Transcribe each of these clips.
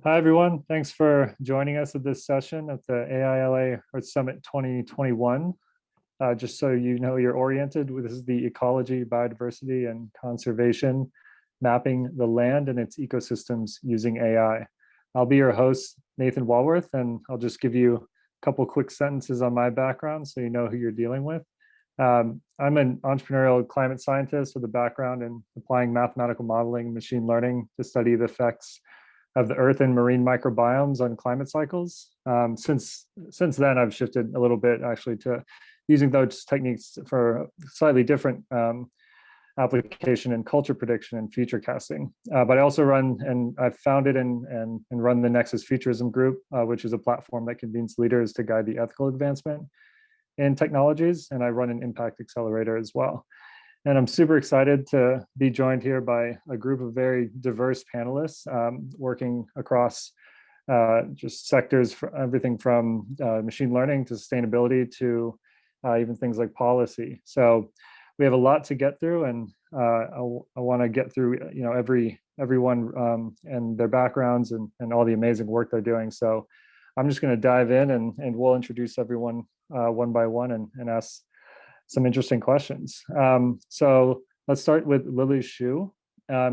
Hi, everyone. Thanks for joining us at this session at the AILA Earth Summit 2021. Just so you know, you're oriented, this is the Ecology, Biodiversity, and Conservation, mapping the land and its ecosystems using AI. I'll be your host, Nathan Walworth, and I'll just give you a couple quick sentences on my background so you know who you're dealing with. I'm an entrepreneurial climate scientist with a background in applying mathematical modeling and machine learning to study the effects of the earth and marine microbiomes on climate cycles. Since then, I've shifted a little bit actually to using those techniques for slightly different application in culture prediction and future casting. But I also run, and I've founded and run the NEXUS Futurism group, which is a platform that convenes leaders to guide the ethical advancement in technologies. And I run an impact accelerator as well. And I'm super excited to be joined here by a group of very diverse panelists working across just sectors, for everything from machine learning to sustainability to even things like policy. So we have a lot to get through, and I want to get through everyone and their backgrounds and all the amazing work they're doing. So I'm just going to dive in and we'll introduce everyone one by one and ask some interesting questions. So let's start with Lily Xu.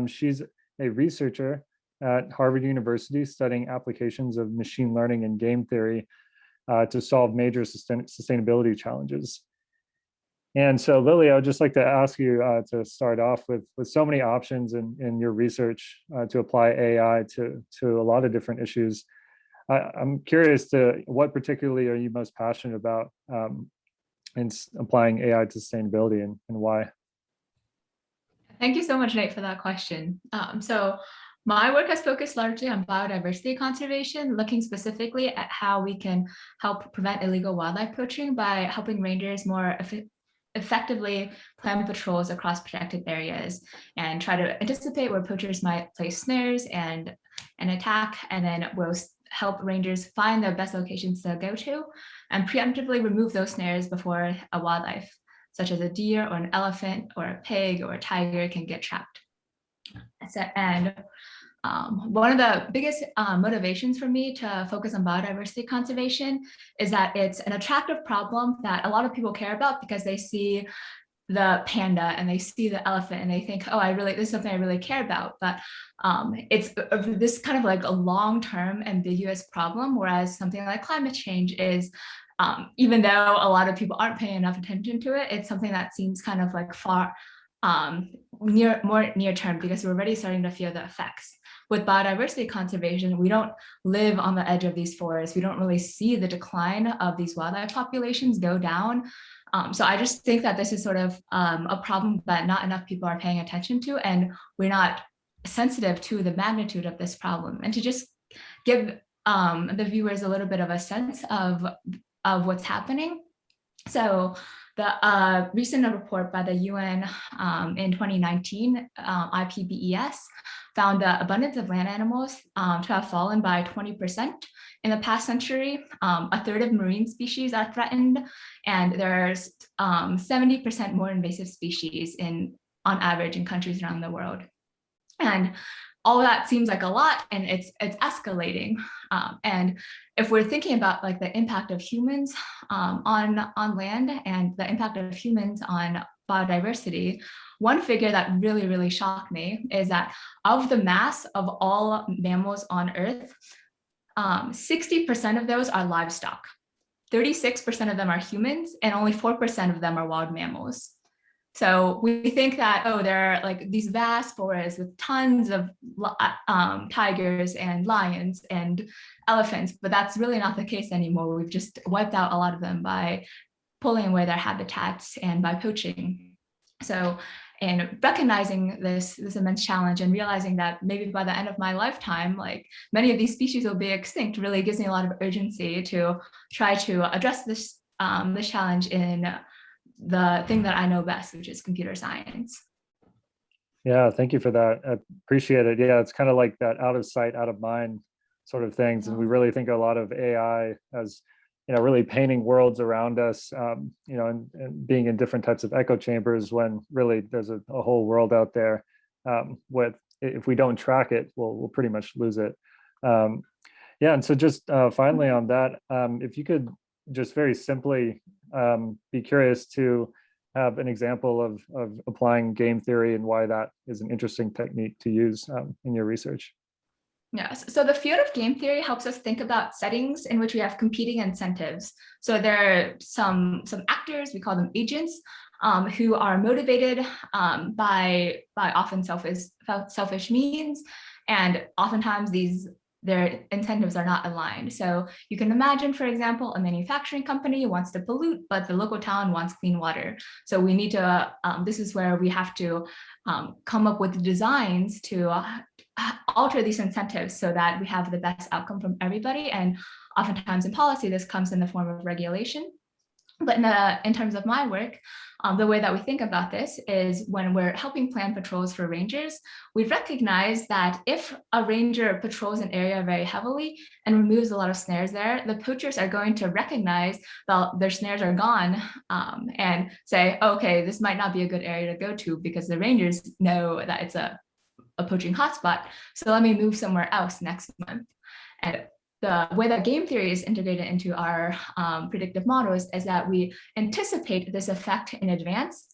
She's a researcher at Harvard University studying applications of machine learning and game theory to solve major sustainability challenges. And so Lily, I would just like to ask you to start off with so many options in your research to apply AI to a lot of different issues. I'm curious to what particularly are you most passionate about and applying AI to sustainability and why? Thank you so much, Nate, for that question. So my work has focused largely on biodiversity conservation, looking specifically at how we can help prevent illegal wildlife poaching by helping rangers more effectively plan patrols across protected areas and try to anticipate where poachers might place snares and attack, and then we'll help rangers find the best locations to go to and preemptively remove those snares before a wildlife, such as a deer or an elephant or a pig or a tiger, can get trapped. And one of the biggest motivations for me to focus on biodiversity conservation is that it's an attractive problem that a lot of people care about because they see the panda and they see the elephant and they think, oh, this is something I really care about. But it's this kind of like a long-term ambiguous problem, whereas something like climate change is, even though a lot of people aren't paying enough attention to it, it's something that seems kind of like far more near term because we're already starting to feel the effects. With biodiversity conservation, we don't live on the edge of these forests. We don't really see the decline of these wildlife populations go down. So I just think that this is sort of a problem that not enough people are paying attention to, and we're not sensitive to the magnitude of this problem. And to just give the viewers a little bit of a sense of what's happening. So the recent report by the UN in 2019, IPBES, found the abundance of land animals to have fallen by 20% in the past century. A third of marine species are threatened, and there's 70% more invasive species on average in countries around the world. And all that seems like a lot, and it's escalating. And if we're thinking about like the impact of humans on land and the impact of humans on biodiversity, one figure that really shocked me is that of the mass of all mammals on Earth, 60% of those are livestock, 36% of them are humans, and only 4% of them are wild mammals. So we think that, oh, there are like these vast forests with tons of tigers and lions and elephants, but that's really not the case anymore. We've just wiped out a lot of them by pulling away their habitats and by poaching. So, and recognizing this immense challenge and realizing that maybe by the end of my lifetime, like many of these species will be extinct, really gives me a lot of urgency to try to address this challenge in the thing that I know best, which is computer science. Yeah, thank you for that. I appreciate it. Yeah, it's kind of like that out of sight, out of mind sort of things. And we really think a lot of AI as, really painting worlds around us, and being in different types of echo chambers when really there's a whole world out there with, if we don't track it, we'll pretty much lose it. Yeah, and so just finally on that, if you could just very simply be curious to have an example of applying game theory and why that is an interesting technique to use in your research. Yes, so the field of game theory helps us think about settings in which we have competing incentives. So there are some actors, we call them agents, who are motivated by often selfish means, and oftentimes their incentives are not aligned. So you can imagine, for example, a manufacturing company wants to pollute, but the local town wants clean water. So we need to, this is where we have to come up with designs to alter these incentives so that we have the best outcome from everybody. And oftentimes in policy, this comes in the form of regulation. But in terms of my work, the way that we think about this is when we're helping plan patrols for rangers, we recognize that if a ranger patrols an area very heavily and removes a lot of snares there, the poachers are going to recognize that their snares are gone and say, okay, this might not be a good area to go to because the rangers know that it's a poaching hotspot. So let me move somewhere else next month. And the way that game theory is integrated into our predictive models is that we anticipate this effect in advance.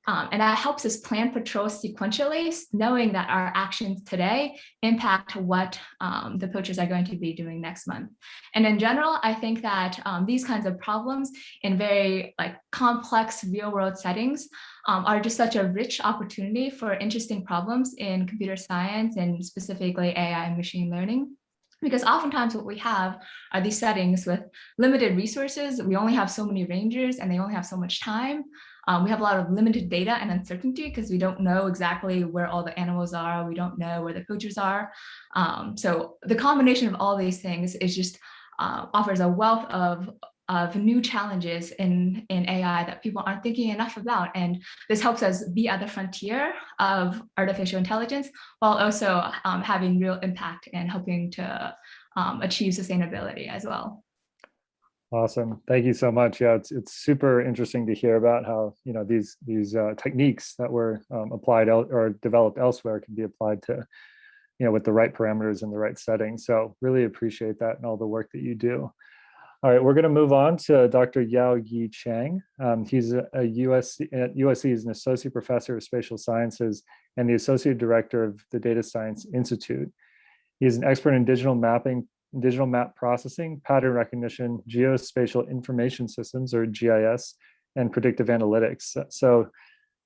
And that helps us plan patrols sequentially, knowing that our actions today impact what the poachers are going to be doing next month. And in general, I think that these kinds of problems in very complex real world settings are just such a rich opportunity for interesting problems in computer science and specifically AI and machine learning. Because oftentimes what we have are these settings with limited resources. We only have so many rangers and they only have so much time. We have a lot of limited data and uncertainty because we don't know exactly where all the animals are. We don't know where the poachers are. So the combination of all these things is just offers a wealth of new challenges in AI that people aren't thinking enough about. And this helps us be at the frontier of artificial intelligence while also having real impact and helping to achieve sustainability as well. Awesome. Thank you so much. Yeah, it's super interesting to hear about how these techniques that were applied or developed elsewhere can be applied to with the right parameters and the right settings. So really appreciate that and all the work that you do. All right, we're going to move on to Dr. Yao-Yi Chiang. He's at USC is an associate professor of spatial sciences and the associate director of the Data Science Institute. He's an expert in digital mapping, digital map processing, pattern recognition, geospatial information systems, or GIS, and predictive analytics. So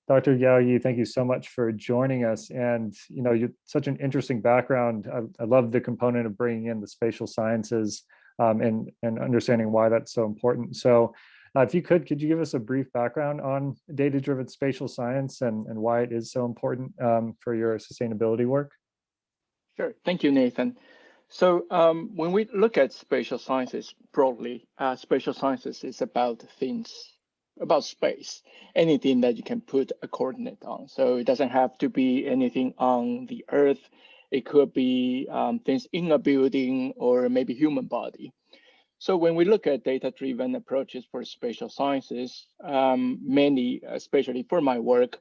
Dr. Yao-Yi, thank you so much for joining us. And you're such an interesting background. I love the component of bringing in the spatial sciences and understanding why that's so important. So if you could you give us a brief background on data-driven spatial science and why it is so important for your sustainability work? Sure. Thank you, Nathan. So when we look at spatial sciences broadly, spatial sciences is about things, about space, anything that you can put a coordinate on. So it doesn't have to be anything on the Earth. It could be things in a building or maybe human body. So when we look at data-driven approaches for spatial sciences, mainly, especially for my work,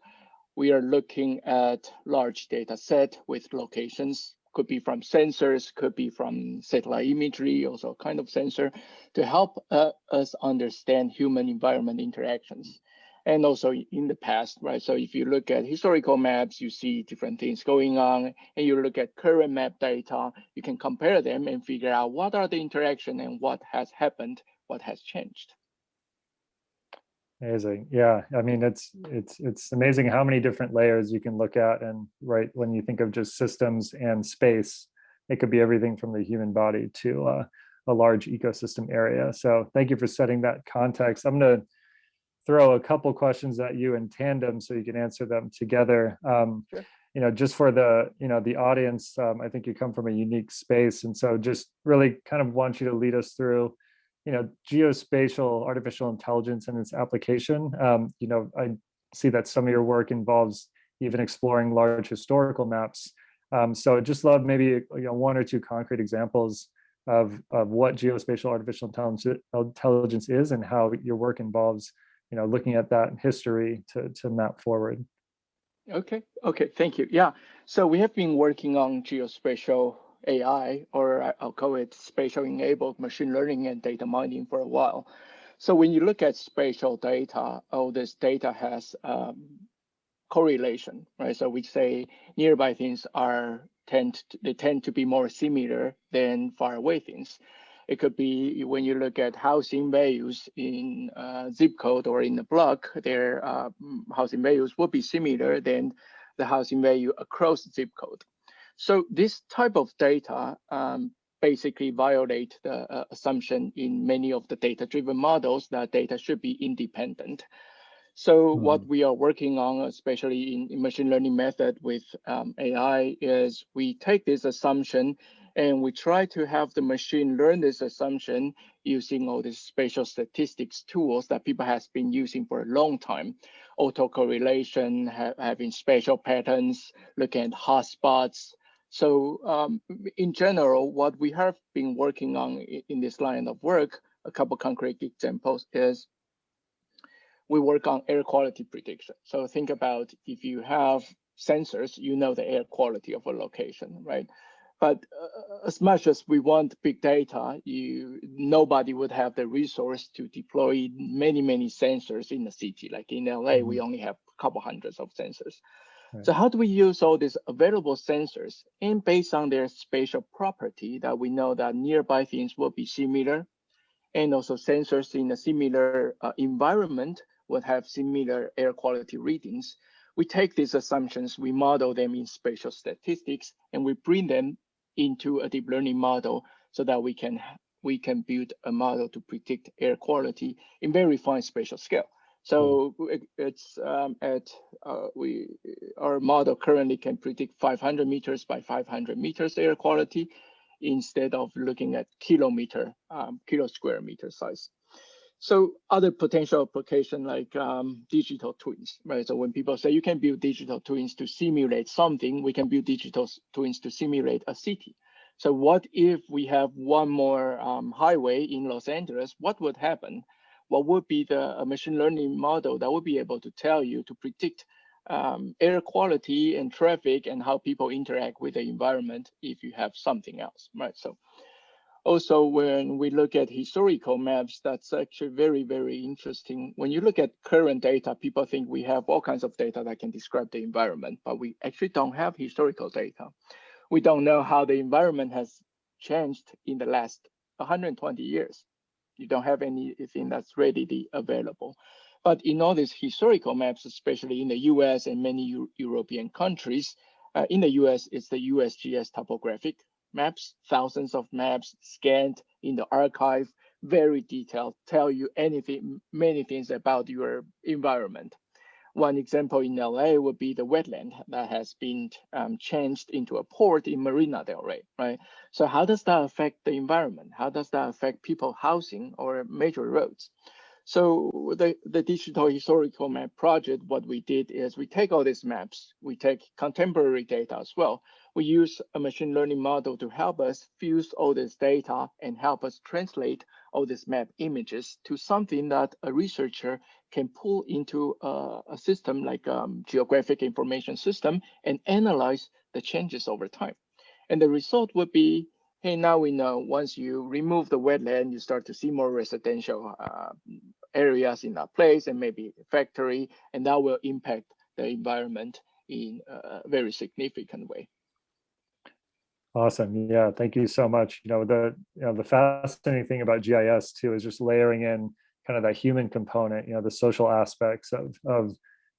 we are looking at large data set with locations, could be from sensors, could be from satellite imagery, also kind of sensor, to help us understand human environment interactions. And also in the past, right? So if you look at historical maps, you see different things going on, and you look at current map data, you can compare them and figure out what are the interaction and what has happened, what has changed. Amazing. Yeah, I mean, it's amazing how many different layers you can look at. And right, when you think of just systems and space, it could be everything from the human body to a large ecosystem area. So thank you for setting that context. I'm going to throw a couple questions at you in tandem so you can answer them together. Sure. Just for the audience, I think you come from a unique space. And so just really kind of want you to lead us through geospatial artificial intelligence and its application. I see that some of your work involves even exploring large historical maps. So I'd just love maybe one or two concrete examples of what geospatial artificial intelligence is and how your work involves looking at that history to map forward. Okay, thank you. Yeah, so we have been working on geospatial AI, or I'll call it spatial enabled machine learning and data mining for a while. So when you look at spatial data, all this data has correlation, right? So we say nearby things tend to be more similar than far away things. It could be when you look at housing values in zip code or in the block, their housing values will be similar than the housing value across zip code. So this type of data basically violate the assumption in many of the data-driven models that data should be independent. So what we are working on, especially in machine learning method with AI, is we take this assumption and we try to have the machine learn this assumption using all these spatial statistics tools that people has been using for a long time. Autocorrelation, having spatial patterns, looking at hotspots. So in general, what we have been working on in this line of work, a couple concrete examples is we work on air quality prediction. So think about if you have sensors, you know the air quality of a location, right? But as much as we want big data, nobody would have the resource to deploy many, many sensors in the city. Like in LA, we only have a couple hundreds of sensors. Right. So how do we use all these available sensors and based on their spatial property that we know that nearby things will be similar, and also sensors in a similar environment would have similar air quality readings. We take these assumptions, we model them in spatial statistics, and we bring them into a deep learning model so that we can build a model to predict air quality in very fine spatial scale. So it's our model currently can predict 500 meters by 500 meters air quality instead of looking at kilo square meter size. So other potential application like digital twins, right? So when people say you can build digital twins to simulate something, we can build digital twins to simulate a city. So what if we have one more highway in Los Angeles? What would happen? What would be the machine learning model that would be able to tell you to predict air quality and traffic and how people interact with the environment if you have something else, right? So also when we look at historical maps, that's actually very, very interesting. When you look at current data, people think we have all kinds of data that can describe the environment, but we actually don't have historical data. We don't know how the environment has changed in the last 120 years. You don't have anything that's readily available. But in all these historical maps, especially in the US and many European countries, in the US, it's the USGS topographic maps, thousands of maps scanned in the archive, very detailed, tell you many things about your environment. One example in LA would be the wetland that has been changed into a port in Marina del Rey, right? So how does that affect the environment? How does that affect people housing or major roads? So the digital historical map project, what we did is we take all these maps, we take contemporary data as well. We use a machine learning model to help us fuse all this data and help us translate all these map images to something that a researcher can pull into a system like geographic information system and analyze the changes over time. And the result would be, hey, now we know once you remove the wetland, you start to see more residential areas in that place and maybe a factory, and that will impact the environment in a very significant way. Awesome. Yeah, thank you so much. The fascinating thing about GIS too is just layering in kind of that human component, the social aspects of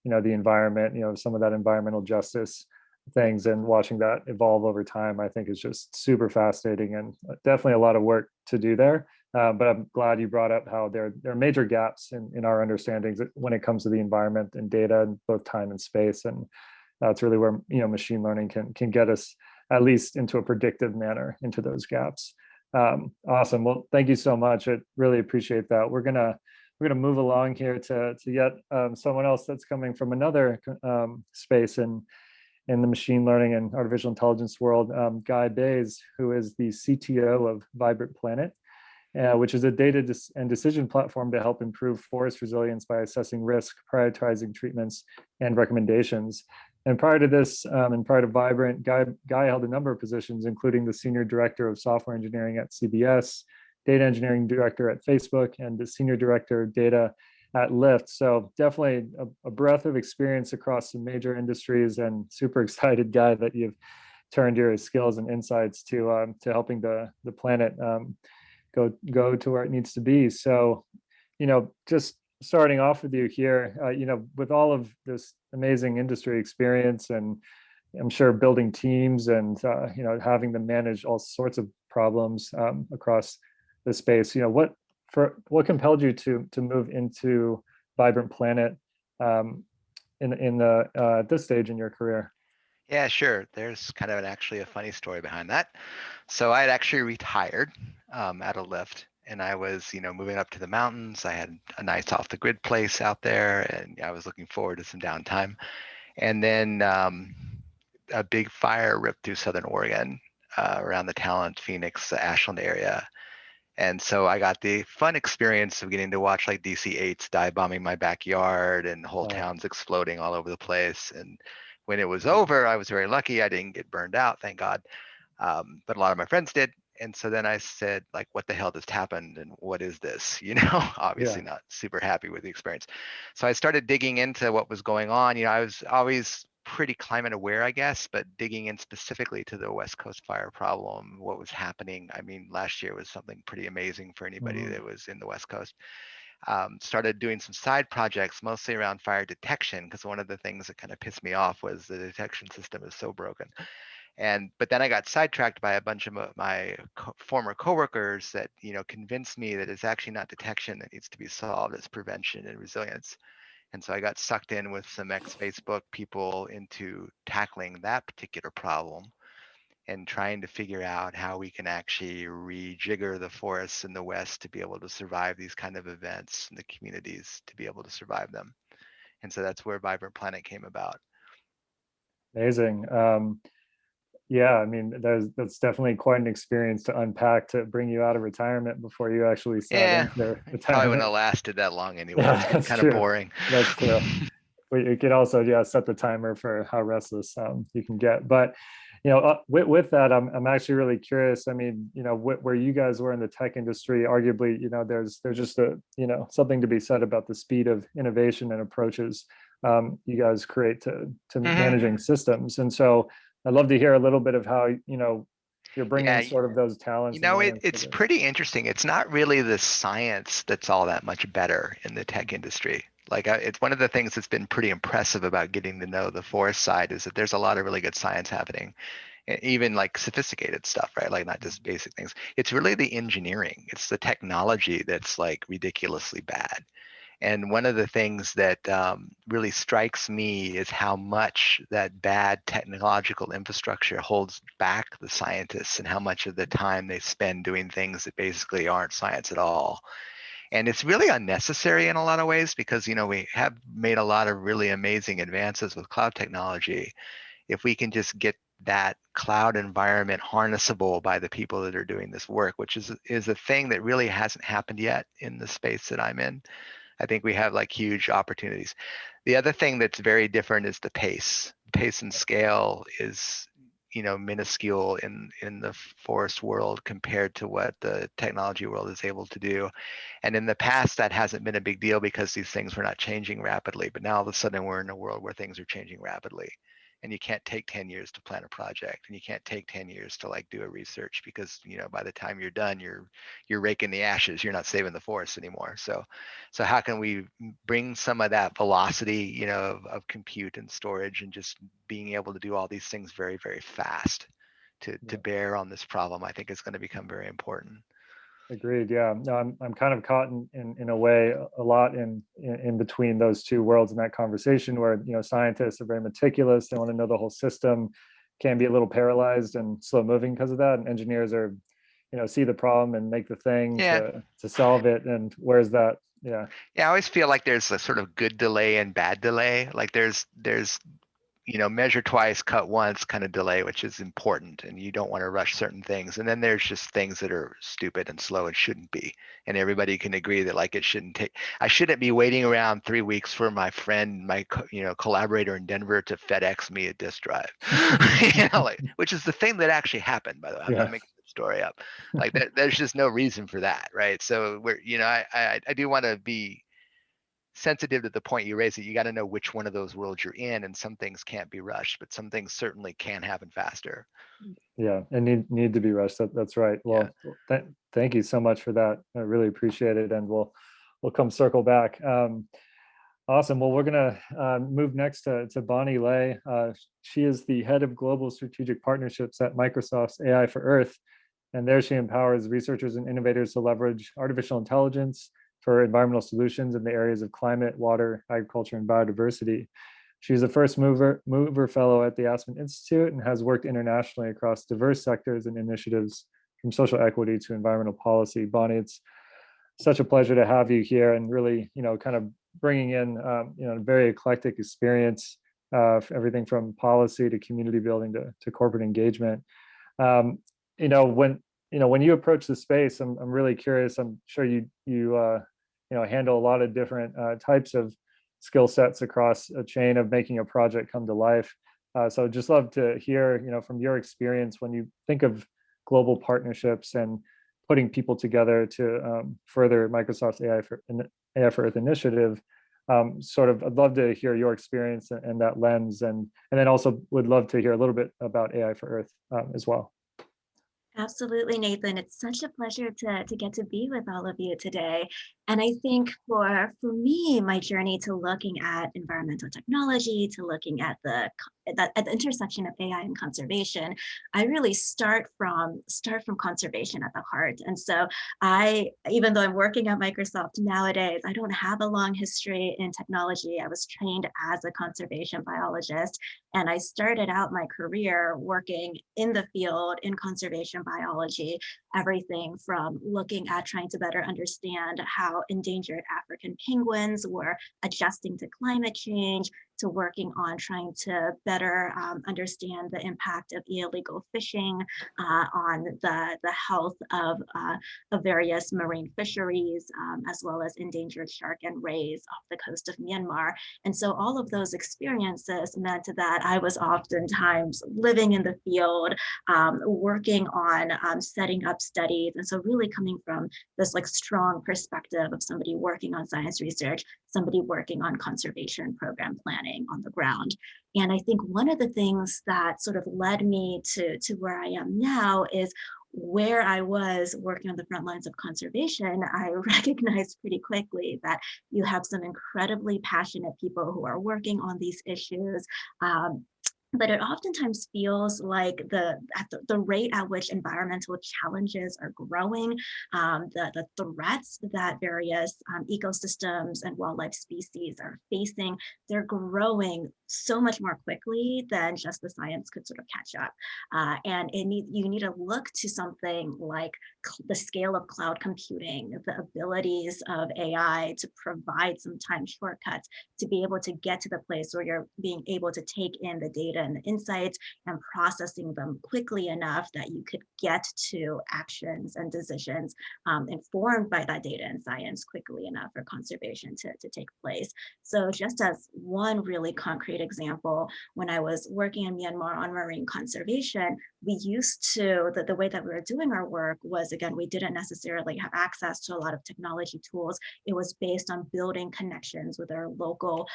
the environment, some of that environmental justice things, and watching that evolve over time, I think is just super fascinating and definitely a lot of work to do there. But I'm glad you brought up how there are major gaps in our understandings when it comes to the environment and data in both time and space. And that's really where machine learning can get us at least into a predictive manner into those gaps. Awesome. Well, thank you so much. I really appreciate that. We're gonna move along here to yet someone else that's coming from another space in the machine learning and artificial intelligence world, Guy Bays, who is the CTO of Vibrant Planet. which is a data and decision platform to help improve forest resilience by assessing risk, prioritizing treatments, and recommendations. And prior to this, and prior to Vibrant, Guy held a number of positions, including the Senior Director of Software Engineering at CBS, Data Engineering Director at Facebook, and the Senior Director of Data at Lyft. So definitely a breadth of experience across some major industries, and super excited, Guy, that you've turned your skills and insights to helping the planet go to where it needs to be. So, just starting off with you here, with all of this amazing industry experience, and I'm sure building teams and having them manage all sorts of problems across the space, what compelled you to move into Vibrant Planet at this stage in your career? Yeah, sure. There's kind of actually a funny story behind that. So I had actually retired at a Lyft, and I was, moving up to the mountains. I had a nice off the grid place out there, and I was looking forward to some downtime. And then a big fire ripped through Southern Oregon around the Talent, Phoenix, Ashland area. And so I got the fun experience of getting to watch like DC-8s dive bombing my backyard and whole towns exploding all over the place. And when it was over, I was very lucky. I didn't get burned out, thank God. But a lot of my friends did. And so then I said, like, what the hell just happened? And what is this? Obviously not super happy with the experience. So I started digging into what was going on. I was always pretty climate aware, I guess, but digging in specifically to the West Coast fire problem, what was happening. I mean, last year was something pretty amazing for anybody that was in the West Coast. Started doing some side projects, mostly around fire detection, because one of the things that kind of pissed me off was the detection system is so broken. But then I got sidetracked by a bunch of my former coworkers that, convinced me that it's actually not detection that needs to be solved, it's prevention and resilience. And so I got sucked in with some ex-Facebook people into tackling that particular problem and trying to figure out how we can actually rejigger the forests in the West to be able to survive these kind of events, and the communities to be able to survive them. And so that's where Vibrant Planet came about. Amazing. Yeah, I mean, that's definitely quite an experience to unpack to bring you out of retirement before you actually sat into retirement. Probably wouldn't have lasted that long anyway. Yeah, it's kind of boring. That's true. But you could also set the timer for how restless you can get. But with that, I'm actually really curious. I mean, where you guys were in the tech industry, arguably, there's just something to be said about the speed of innovation and approaches you guys create to managing systems. And so I'd love to hear a little bit of how you're bringing sort of those talents. It's pretty interesting. It's not really the science that's all that much better in the tech industry. Like it's one of the things that's been pretty impressive about getting to know the forest side is that there's a lot of really good science happening, even like sophisticated stuff, right? Like not just basic things. It's really the engineering. It's the technology that's like ridiculously bad. And one of the things that really strikes me is how much that bad technological infrastructure holds back the scientists and how much of the time they spend doing things that basically aren't science at all. And it's really unnecessary in a lot of ways because, we have made a lot of really amazing advances with cloud technology. If we can just get that cloud environment harnessable by the people that are doing this work, which is a thing that really hasn't happened yet in the space that I'm in. I think we have like huge opportunities. The other thing that's very different is the pace. Pace and scale is, minuscule in the forest world compared to what the technology world is able to do. And in the past, that hasn't been a big deal because these things were not changing rapidly. But now all of a sudden, we're in a world where things are changing rapidly. And you can't take 10 years to plan a project, and you can't take 10 years to like do a research because by the time you're done, you're raking the ashes. You're not saving the forest anymore. So how can we bring some of that velocity, of compute and storage and just being able to do all these things very, very fast to bear on this problem? I think is going to become very important. Agreed. Yeah. No, I'm kind of caught in a way a lot in between those two worlds in that conversation where, scientists are very meticulous. They want to know the whole system, can be a little paralyzed and slow moving because of that. And engineers are, see the problem and make the thing to solve it. And where's that? Yeah. Yeah. I always feel like there's a sort of good delay and bad delay. Like there's measure twice, cut once kind of delay, which is important, and you don't want to rush certain things. And then there's just things that are stupid and slow and shouldn't be. And everybody can agree that like I shouldn't be waiting around 3 weeks for my friend, my collaborator in Denver to FedEx me a disk drive, which is the thing that actually happened, by the way. I'm not making the story up. Like there's just no reason for that, right? So I do want to be sensitive to the point you raised, that you got to know which one of those worlds you're in, and some things can't be rushed, but some things certainly can happen faster. Yeah, and need to be rushed. That's right. Well, thank you so much for that. I really appreciate it, and we'll come circle back. Awesome. Well, we're gonna move next to Bonnie Lay. She is the head of global strategic partnerships at Microsoft's AI for Earth, and there she empowers researchers and innovators to leverage artificial intelligence for environmental solutions in the areas of climate, water, agriculture, and biodiversity. She's a first mover fellow at the Aspen Institute and has worked internationally across diverse sectors and initiatives from social equity to environmental policy. Bonnie, it's such a pleasure to have you here, and really, kind of bringing in, a very eclectic experience of everything from policy to community building to corporate engagement. When you approach the space, I'm really curious. I'm sure you handle a lot of different types of skill sets across a chain of making a project come to life. So I'd just love to hear, from your experience, when you think of global partnerships and putting people together to further Microsoft's AI for Earth initiative. I'd love to hear your experience and that lens, and then also would love to hear a little bit about AI for Earth as well. Absolutely, Nathan. It's such a pleasure to get to be with all of you today. And I think for me, my journey to looking at environmental technology, to looking at the intersection of AI and conservation, I really start from conservation at the heart. And so even though I'm working at Microsoft nowadays, I don't have a long history in technology. I was trained as a conservation biologist, and I started out my career working in the field in conservation biology, everything from looking at trying to better understand how endangered African penguins were adjusting to climate change, to working on trying to better understand the impact of illegal fishing on the health of various marine fisheries, as well as endangered shark and rays off the coast of Myanmar. And so all of those experiences meant that I was oftentimes living in the field, working on setting up studies. And so really coming from this strong perspective of somebody working on science research, somebody working on conservation program planning on the ground. And I think one of the things that sort of led me to where I am now is where I was working on the front lines of conservation, I recognized pretty quickly that you have some incredibly passionate people who are working on these issues. But it oftentimes feels like the rate at which environmental challenges are growing, the threats that various ecosystems and wildlife species are facing, they're growing so much more quickly than just the science could sort of catch up. And you need to look to something like the scale of cloud computing, the abilities of AI to provide some time shortcuts to be able to get to the place where you're being able to take in the data and the insights and processing them quickly enough that you could get to actions and decisions informed by that data and science quickly enough for conservation to take place. So just as one really concrete example, when I was working in Myanmar on marine conservation, we used to, the way that we were doing our work was, again, we didn't necessarily have access to a lot of technology tools. It was based on building connections with our local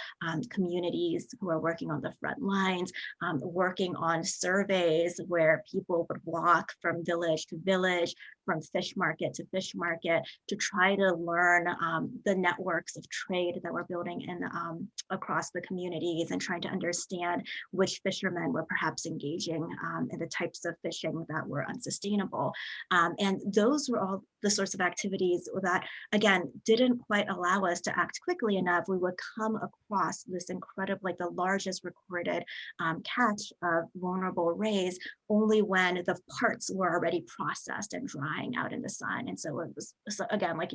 communities who are working on the front lines, working on surveys where people would walk from village to village, from fish market to fish market, to try to learn the networks of trade that we're building in across the communities, and trying to understand which fishermen were perhaps engaging in the types of fishing that were unsustainable. And those were all the sorts of activities that, again, didn't quite allow us to act quickly enough, we would come across this incredible, like the largest recorded catch of vulnerable rays only when the parts were already processed and drying out in the sun. And so it was, again, like,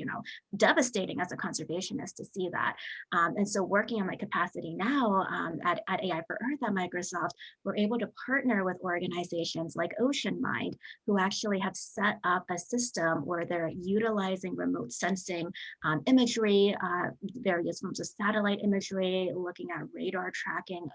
devastating as a conservationist to see that. And so working on my capacity now at AI for Earth at Microsoft, we're able to partner with organizations like Ocean Mind, who actually have set up a system where they're utilizing remote sensing imagery, various forms of satellite imagery, looking at radar tracking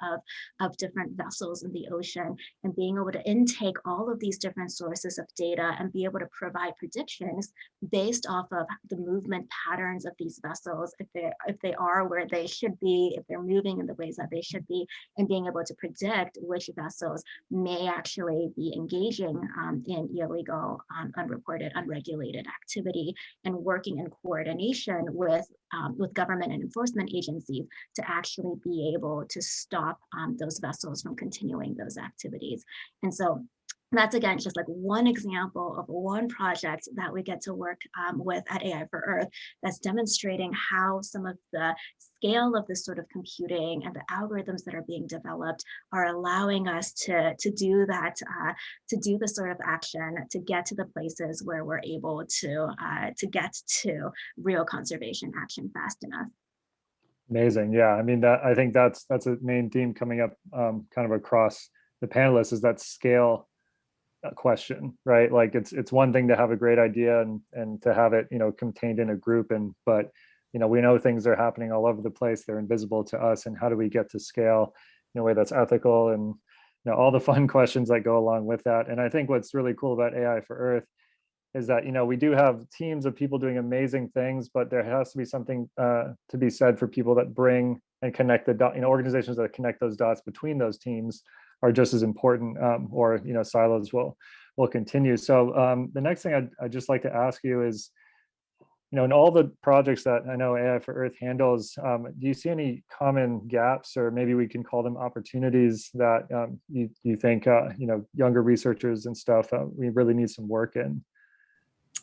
of different vessels in the ocean, and being able to intake all of these different sources of data and be able to provide predictions based off of the movement patterns of these vessels, if they are where they should be, if they're moving in the ways that they should be, and being able to predict which vessels may actually be engaging in illegal, unreported, unregulated activity, and working in coordination with government and enforcement agencies to actually be able to stop those vessels from continuing those activities. And so that's, again, just like one example of one project that we get to work with at AI for Earth that's demonstrating how some of the scale of this sort of computing and the algorithms that are being developed are allowing us to do that, to do the sort of action, to get to the places where we're able to get to real conservation action fast enough. Amazing. Yeah, I mean, I think that's a main theme coming up kind of across the panelists, is that scale question, right? Like it's one thing to have a great idea and to have it, contained in a group, but we know things are happening all over the place. They're invisible to us, and how do we get to scale in a way that's ethical, and all the fun questions that go along with that. And I think what's really cool about AI for Earth is that we do have teams of people doing amazing things, but there has to be something to be said for people that bring and connect the dot. Organizations that connect those dots between those teams are just as important, or silos will continue. So the next thing I'd just like to ask you is, in all the projects that I know AI for Earth handles, do you see any common gaps, or maybe we can call them opportunities, that you think younger researchers and stuff we really need some work in?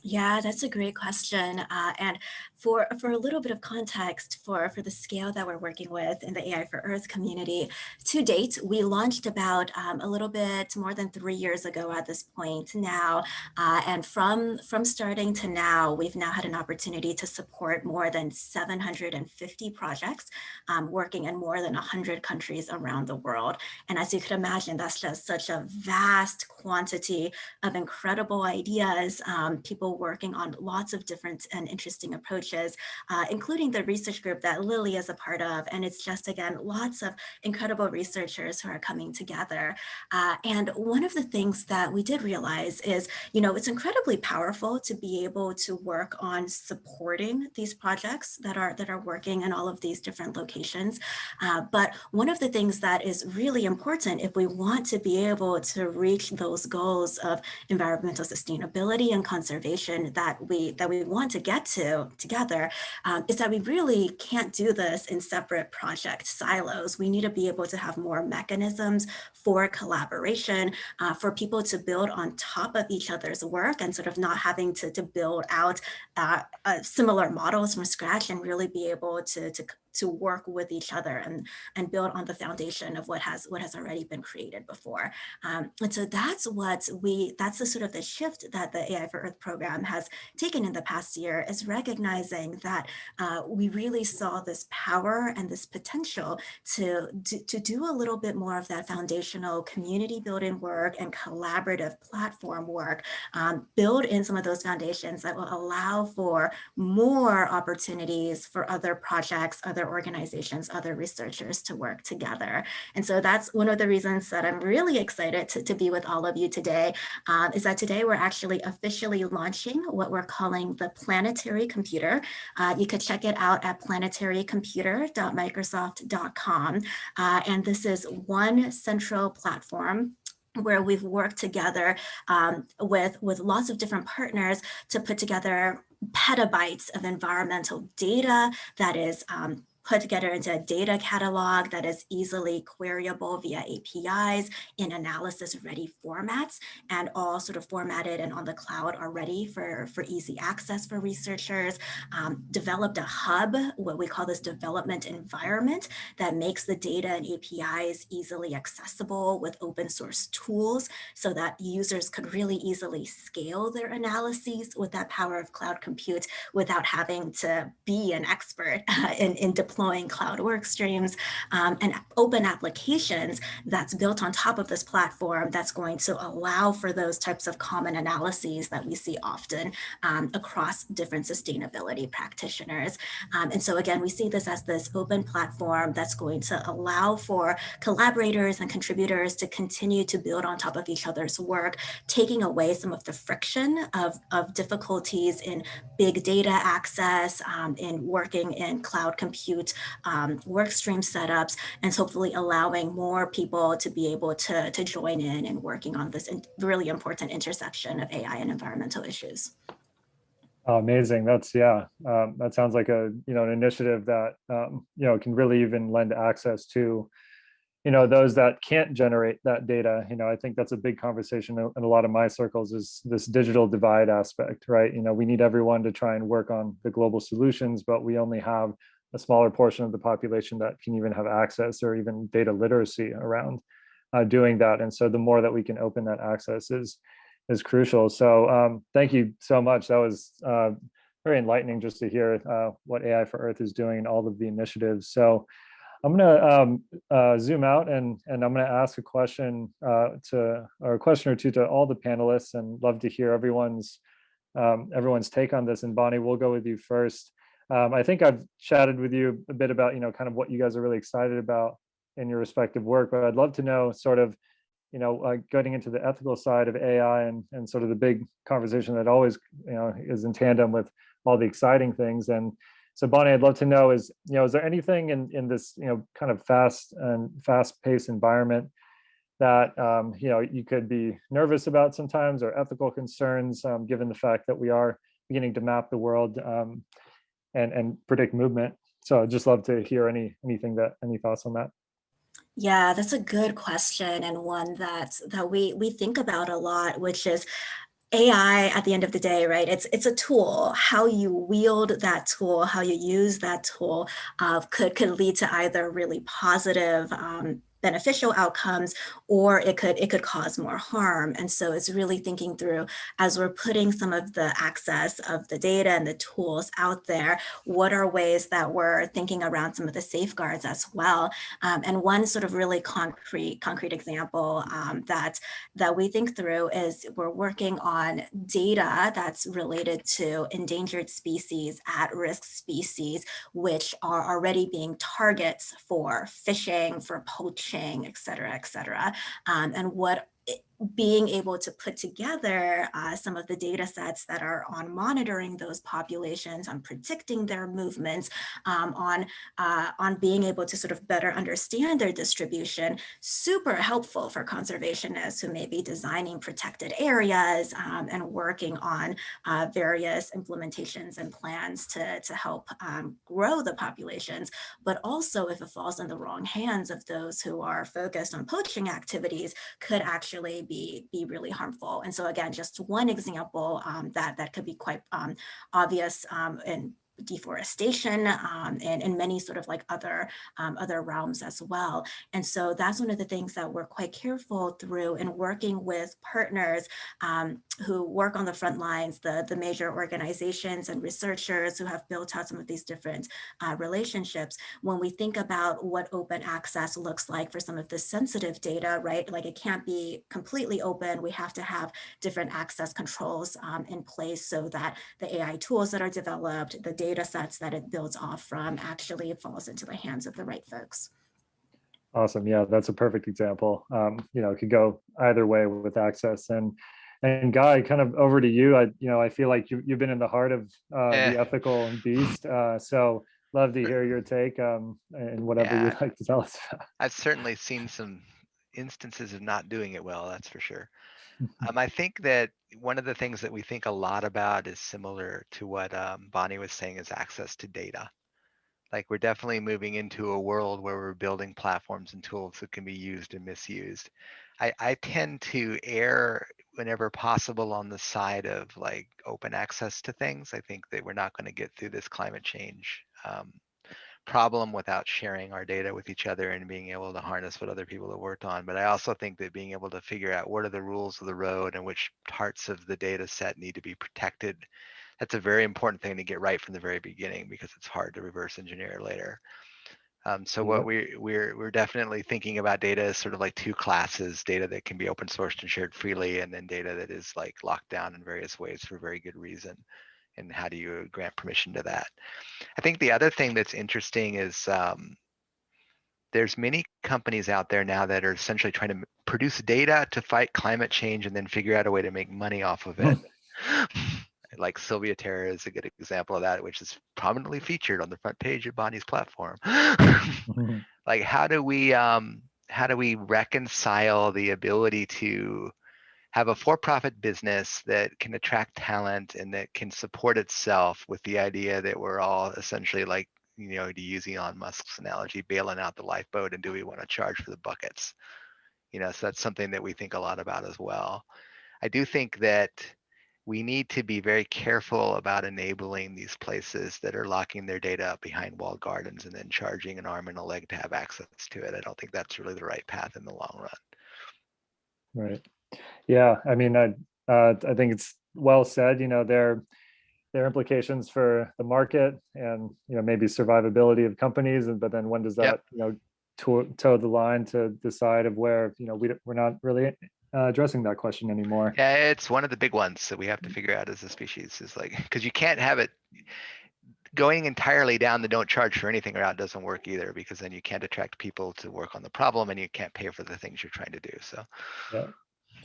Yeah, that's a great question. And for a little bit of context for the scale that we're working with in the AI for Earth community, to date, we launched about a little bit more than 3 years ago at this point now. And from starting to now, we've now had an opportunity to support more than 750 projects working in more than 100 countries around the world. And as you could imagine, that's just such a vast quantity of incredible ideas, people working on lots of different and interesting approaches, including the research group that Lily is a part of. And it's just, again, lots of incredible researchers who are coming together. And one of the things that we did realize is, it's incredibly powerful to be able to work on supporting these projects that are working in all of these different locations. But one of the things that is really important if we want to be able to reach those goals of environmental sustainability and conservation that we want to get to together, is that we really can't do this in separate project silos. We need to be able to have more mechanisms for collaboration, for people to build on top of each other's work, and sort of not having to build out similar models from scratch, and really be able to work with each other and build on the foundation of what has already been created before. And so that's the sort of the shift that the AI for Earth program has taken in the past year, is recognizing that we really saw this power and this potential to do a little bit more of that foundational community building work and collaborative platform work, build in some of those foundations that will allow for more opportunities for other projects, other organizations, other researchers to work together. And so that's one of the reasons that I'm really excited to be with all of you today, is that today we're actually officially launching what we're calling the Planetary Computer. You could check it out at planetarycomputer.microsoft.com. And this is one central platform where we've worked together with lots of different partners to put together petabytes of environmental data that is put together into a data catalog that is easily queryable via APIs in analysis-ready formats, and all sort of formatted and on the cloud already for easy access for researchers. Developed a hub, what we call this development environment, that makes the data and APIs easily accessible with open source tools so that users could really easily scale their analyses with that power of cloud compute without having to be an expert in deploying cloud work streams, and open applications that's built on top of this platform that's going to allow for those types of common analyses that we see often across different sustainability practitioners. And so again, we see this as this open platform that's going to allow for collaborators and contributors to continue to build on top of each other's work, taking away some of the friction of difficulties in big data access, in working in cloud compute work stream setups, and hopefully allowing more people to be able to join in and working on this really important intersection of AI and environmental issues. Oh, amazing. That's, yeah, that sounds like a, an initiative that, can really even lend access to, those that can't generate that data. I think that's a big conversation in a lot of my circles, is this digital divide aspect, right? We need everyone to try and work on the global solutions, but we only have a smaller portion of the population that can even have access or even data literacy around doing that. And so the more that we can open that access is crucial. So thank you so much. That was very enlightening just to hear what AI for Earth is doing and all of the initiatives. So I'm going to zoom out and I'm going to ask a question or a question or two to all the panelists, and love to hear everyone's take on this. And Bonnie, we'll go with you first. I think I've chatted with you a bit about, kind of what you guys are really excited about in your respective work, but I'd love to know sort of, getting into the ethical side of AI and sort of the big conversation that always, is in tandem with all the exciting things. And so Bonnie, I'd love to know is there anything in this, kind of fast-paced environment that, you could be nervous about sometimes, or ethical concerns, given the fact that we are beginning to map the world and predict movement? So I'd just love to hear any thoughts on that. Yeah, that's a good question, and one that we think about a lot, which is AI at the end of the day, right? It's a tool. How you wield that tool, how you use that tool could lead to either really positive beneficial outcomes, or it could cause more harm. And so it's really thinking through, as we're putting some of the access of the data and the tools out there, what are ways that we're thinking around some of the safeguards as well. And one sort of really concrete example that we think through is we're working on data that's related to endangered species, at-risk species, which are already being targets for fishing, for poaching, et cetera, and what being able to put together some of the data sets that are on monitoring those populations, on predicting their movements, on being able to sort of better understand their distribution, super helpful for conservationists who may be designing protected areas and working on various implementations and plans to help grow the populations. But also, if it falls in the wrong hands of those who are focused on poaching activities, could actually be really harmful. And so again, just one example that could be quite obvious in deforestation and many sort of like other realms as well. And so that's one of the things that we're quite careful through in working with partners who work on the front lines, the major organizations and researchers who have built out some of these different relationships. When we think about what open access looks like for some of the sensitive data, right? Like, it can't be completely open. We have to have different access controls in place so that the AI tools that are developed, the data sets that it builds off from, actually falls into the hands of the right folks. Awesome. Yeah, that's a perfect example. It could go either way with access. And Guy, kind of over to you. I feel like you've been in the heart of the ethical beast. So love to hear your take and whatever you'd like to tell us about. I've certainly seen some instances of not doing it well, that's for sure. I think that one of the things that we think a lot about is similar to what Bonnie was saying, is access to data. Like we're definitely moving into a world where we're building platforms and tools that can be used and misused. I tend to err whenever possible on the side of like open access to things. I think that we're not going to get through this climate change problem without sharing our data with each other and being able to harness what other people have worked on. But I also think that being able to figure out what are the rules of the road and which parts of the data set need to be protected, that's a very important thing to get right from the very beginning, because it's hard to reverse engineer later. So what we're definitely thinking about data as sort of like two classes: data that can be open sourced and shared freely, and then data that is like locked down in various ways for very good reason. And how do you grant permission to that? I think the other thing that's interesting is there's many companies out there now that are essentially trying to produce data to fight climate change and then figure out a way to make money off of it. Like Sylvia Terra is a good example of that, which is prominently featured on the front page of Bonnie's platform. Like how do we reconcile the ability to have a for-profit business that can attract talent and that can support itself with the idea that we're all essentially, like, you know, to use Elon Musk's analogy, bailing out the lifeboat, and do we want to charge for the buckets? You know, so that's something that we think a lot about as well. I do think that we need to be very careful about enabling these places that are locking their data up behind walled gardens and then charging an arm and a leg to have access to it. I don't think that's really the right path in the long run. Right. Yeah. I mean, I think it's well said. You know, there are implications for the market and, you know, maybe survivability of companies. And but then when does that, you know, toe the line to decide of where, you know, we're not really addressing that question anymore. Yeah, it's one of the big ones that we have to figure out as a species, is like, because you can't have it going entirely down the don't charge for anything route. Doesn't work either, because then you can't attract people to work on the problem and you can't pay for the things you're trying to do. So yeah,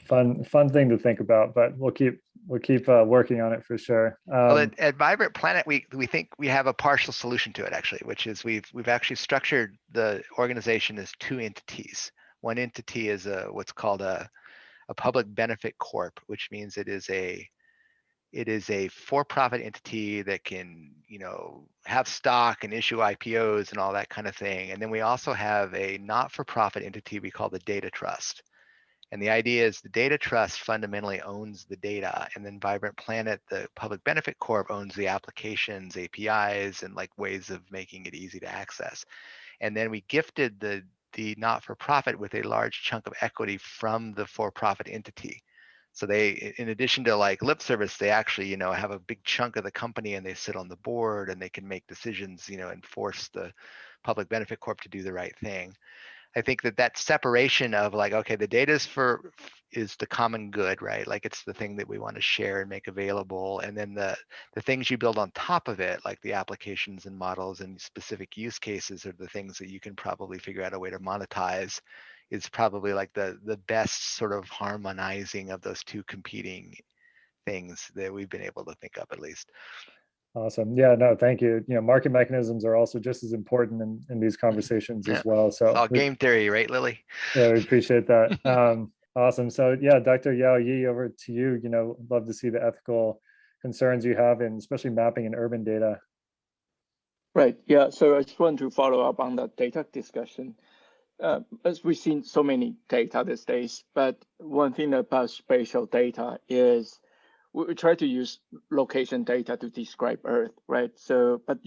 fun thing to think about, but we'll keep working on it for sure. Well, at Vibrant Planet, we think we have a partial solution to it, actually, which is we've actually structured the organization as two entities. One entity is what's called a public benefit corp, which means it is a for-profit entity that can, you know, have stock and issue IPOs and all that kind of thing. And then we also have a not-for-profit entity we call the Data Trust. And the idea is the Data Trust fundamentally owns the data, and then Vibrant Planet, the Public Benefit Corp, owns the applications, APIs, and like ways of making it easy to access. And then we gifted the not-for-profit with a large chunk of equity from the for-profit entity. So they, in addition to like lip service, they actually, you know, have a big chunk of the company, and they sit on the board and they can make decisions, you know, and force the Public Benefit Corp to do the right thing. I think that separation of like, okay, the data is the common good, right? Like it's the thing that we want to share and make available. And then the things you build on top of it, like the applications and models and specific use cases, are the things that you can probably figure out a way to monetize, is probably like the best sort of harmonizing of those two competing things that we've been able to think of, at least. Awesome. Yeah, no, thank you. You know, market mechanisms are also just as important in these conversations as well. So it's all game theory, right, Lily? Yeah, we appreciate that. Awesome. So yeah, Dr. Yao-Yi, over to you. You know, love to see the ethical concerns you have in especially mapping and urban data. Right. Yeah. So I just want to follow up on that data discussion. As we've seen so many data these days, but one thing about spatial data is we try to use location data to describe Earth, right? So, but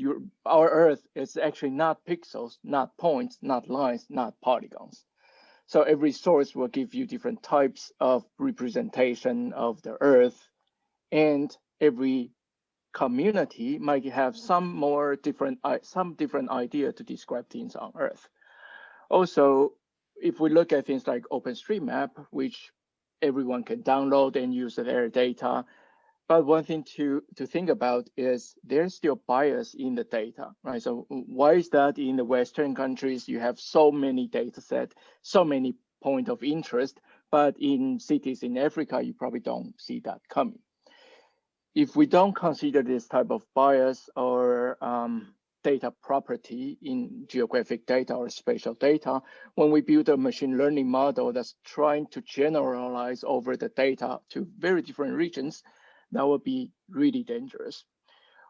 our Earth is actually not pixels, not points, not lines, not polygons. So every source will give you different types of representation of the Earth, and every community might have some different idea to describe things on Earth. Also, if we look at things like OpenStreetMap, which everyone can download and use their data, but one thing to think about is there's still bias in the data, right? So why is that in the Western countries you have so many data sets, so many points of interest, but in cities in Africa, you probably don't see that coming. If we don't consider this type of bias or data property in geographic data or spatial data, when we build a machine learning model that's trying to generalize over the data to very different regions, that would be really dangerous.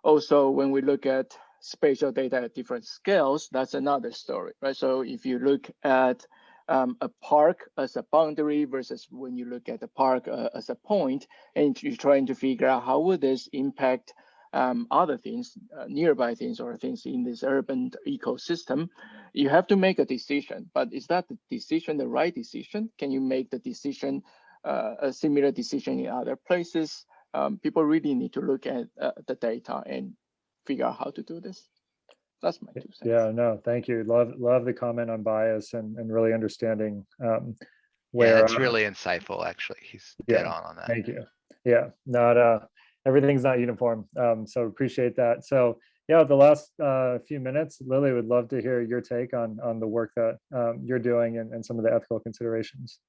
Also, when we look at spatial data at different scales, that's another story, right? So if you look at a park as a boundary versus when you look at the park as a point, and you're trying to figure out how would this impact other things, nearby things or things in this urban ecosystem, you have to make a decision. But is that the decision the right decision? Can you make the decision, a similar decision in other places? People really need to look at the data and figure out how to do this. That's my 2 cents. Yeah, no, thank you. Love the comment on bias and really understanding where. Yeah, that's really insightful, actually. He's dead on that. Thank you. Yeah, not everything's not uniform. So appreciate that. So yeah, the last few minutes, Lily would love to hear your take on the work that you're doing and some of the ethical considerations.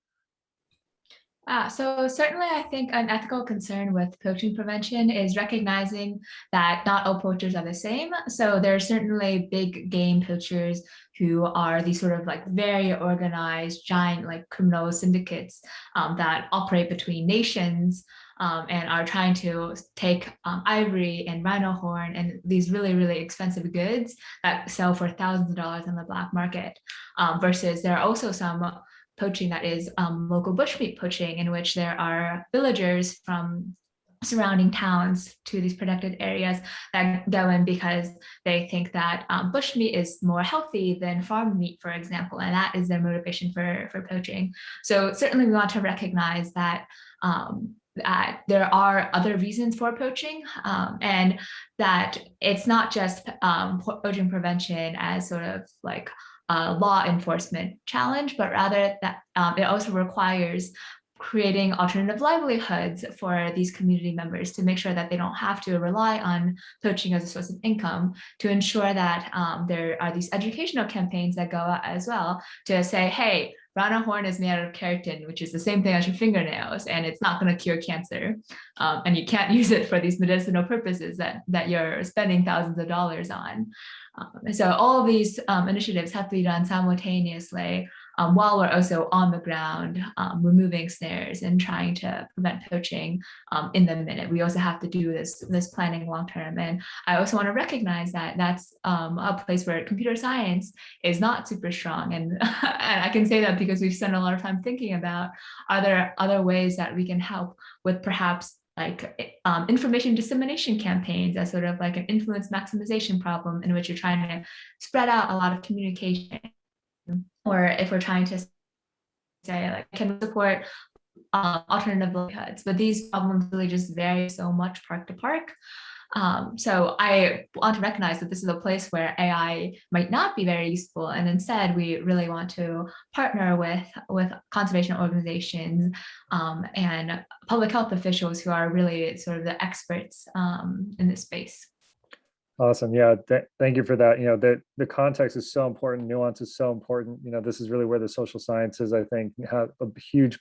So certainly I think an ethical concern with poaching prevention is recognizing that not all poachers are the same. So there are certainly big game poachers who are these sort of like very organized, giant like criminal syndicates that operate between nations and are trying to take ivory and rhino horn and these really, really expensive goods that sell for thousands of dollars on the black market. Versus there are also some poaching that is local bushmeat poaching, in which there are villagers from surrounding towns to these protected areas that go in because they think that bushmeat is more healthy than farm meat, for example, and that is their motivation for poaching. So certainly we want to recognize that that there are other reasons for poaching and that it's not just poaching prevention as sort of like law enforcement challenge, but rather that it also requires creating alternative livelihoods for these community members to make sure that they don't have to rely on poaching as a source of income, to ensure that there are these educational campaigns that go out as well to say, hey, rhino horn is made out of keratin, which is the same thing as your fingernails, and it's not going to cure cancer. And you can't use it for these medicinal purposes that you're spending thousands of dollars on. So all of these initiatives have to be done simultaneously while we're also on the ground removing snares and trying to prevent poaching in the minute. We also have to do this planning long term. And I also want to recognize that that's a place where computer science is not super strong. And, and I can say that because we've spent a lot of time thinking about, are there other ways that we can help with perhaps like information dissemination campaigns as sort of like an influence maximization problem in which you're trying to spread out a lot of communication. Or if we're trying to say, like, can we support alternative livelihoods? But these problems really just vary so much park to park. So I want to recognize that this is a place where AI might not be very useful, and instead we really want to partner with conservation organizations and public health officials who are really sort of the experts in this space. Awesome. Yeah. Thank you for that. You know, the context is so important. Nuance is so important. You know, this is really where the social sciences, I think, have a huge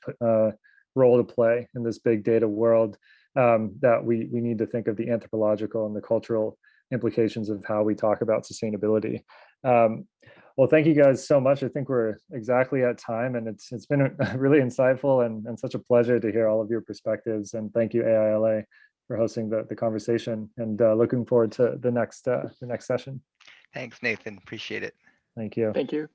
role to play in this big data world, that we need to think of the anthropological and the cultural implications of how we talk about sustainability. Well, thank you guys so much. I think we're exactly at time, and it's been really insightful and such a pleasure to hear all of your perspectives. And thank you, AILA, for hosting the conversation, and looking forward to the next session. Thanks, Nathan. Appreciate it. Thank you. Thank you.